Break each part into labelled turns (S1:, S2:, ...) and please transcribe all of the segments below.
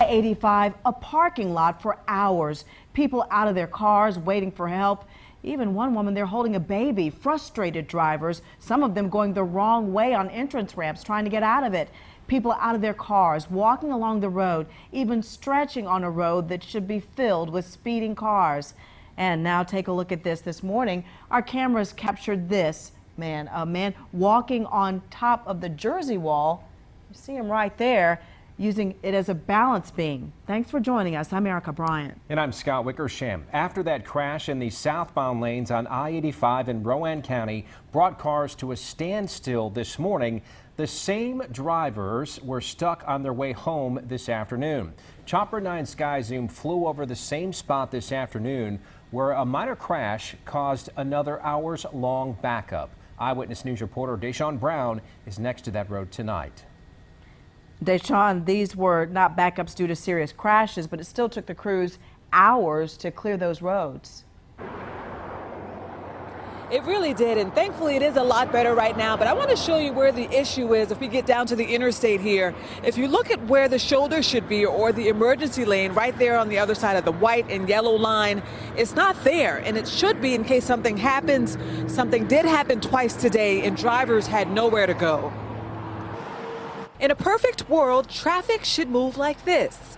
S1: I-85, a parking lot for hours. People out of their cars waiting for help. Even one woman there holding a baby. Frustrated drivers, some of them going the wrong way on entrance ramps trying to get out of it. People out of their cars, walking along the road, even stretching on a road that should be filled with speeding cars. And now take a look at this morning. Our cameras captured this man, a man walking on top of the Jersey wall. You see him right there, using it as a balance beam. Thanks for joining us. I'm Erica Bryant.
S2: And I'm Scott Wickersham. After that crash in the southbound lanes on I-85 in Rowan County brought cars to a standstill this morning, the same drivers were stuck on their way home this afternoon. Chopper 9 Sky Zoom flew over the same spot this afternoon where a minor crash caused another hours-long backup. Eyewitness News reporter Deshaun Brown is next to that road tonight.
S1: Deshaun, these were not backups due to serious crashes, but it still took the crews hours to clear those roads.
S3: It really did, and thankfully it is a lot better right now, but I want to show you where the issue is if we get down to the interstate here. If you look at where the shoulder should be or the emergency lane right there on the other side of the white and yellow line, it's not there, and it should be in case something happens. Something did happen twice today, and drivers had nowhere to go. In a perfect world, traffic should move like this.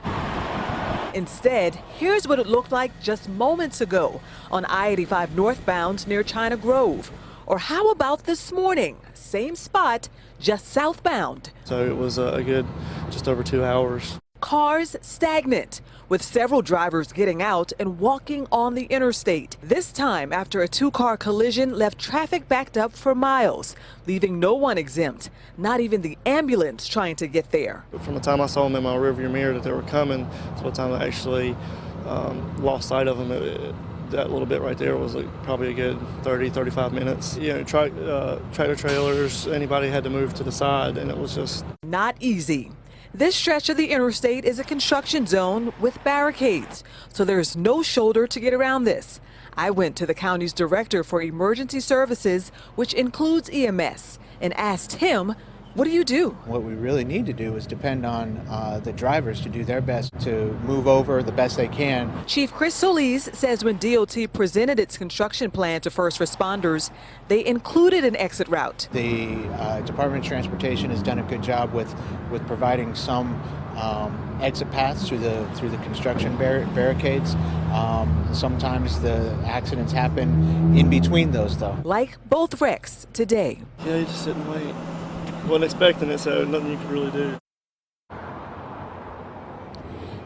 S3: Instead, here's what it looked like just moments ago on I-85 northbound near China Grove. Or how about this morning? Same spot, just southbound.
S4: So it was a good just over 2 hours.
S3: Cars stagnant, with several drivers getting out and walking on the interstate. This time after a two-car collision left traffic backed up for miles, leaving no one exempt, not even the ambulance trying to get there.
S4: From the time I saw them in my rearview mirror that they were coming to the time I actually lost sight of them, that little bit right there was probably a good 30-35 minutes. You know, tractor trailers, anybody had to move to the side, and it was just
S3: not easy. This stretch of the interstate is a construction zone with barricades, so there's no shoulder to get around this. I went to the county's director for emergency services, which includes EMS, and asked him, what do you do?
S5: What we really need to do is depend on the drivers to do their best to move over the best they can.
S3: Chief Chris Solis says when DOT presented its construction plan to first responders, they included an exit route.
S5: The Department of Transportation has done a good job with providing some exit paths through the construction barricades. Sometimes the accidents happen in between those, though.
S3: Like both wrecks today.
S4: Yeah, you just sit and wait. Wasn't expecting it, so nothing you could really do.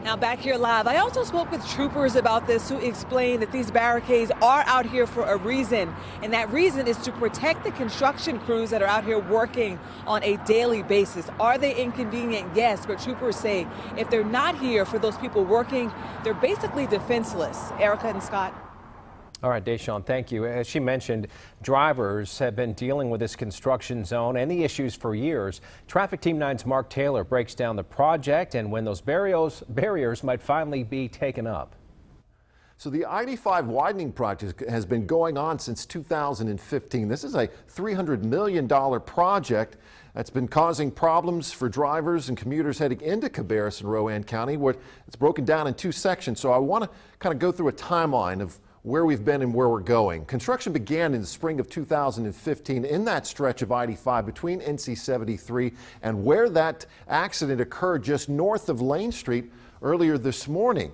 S3: Now back here live, I also spoke with troopers about this who explained that these barricades are out here for a reason, and that reason is to protect the construction crews that are out here working on a daily basis. Are they inconvenient? Yes, but troopers say if they're not here for those people working, they're basically defenseless. Erica and Scott.
S2: All right, Deshaun, thank you. As she mentioned, drivers have been dealing with this construction zone and the issues for years. Traffic Team 9's Mark Taylor breaks down the project and when those barriers might finally be taken up.
S6: So the I-85 widening project has been going on since 2015. This is a $300 million project that's been causing problems for drivers and commuters heading into Cabarrus and Rowan County, where it's broken down in two sections. So I want to kind of go through a timeline of where we've been and where we're going. Construction began in the spring of 2015 in that stretch of I-85 between NC 73 and where that accident occurred just north of Lane Street earlier this morning.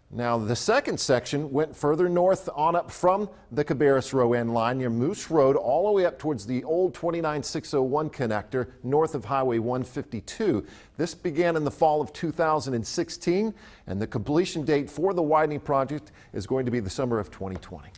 S6: Now, the second section went further north on up from the Cabarrus-Rowan line near Moose Road all the way up towards the old 29601 connector north of Highway 152. This began in the fall of 2016, and the completion date for the widening project is going to be the summer of 2020.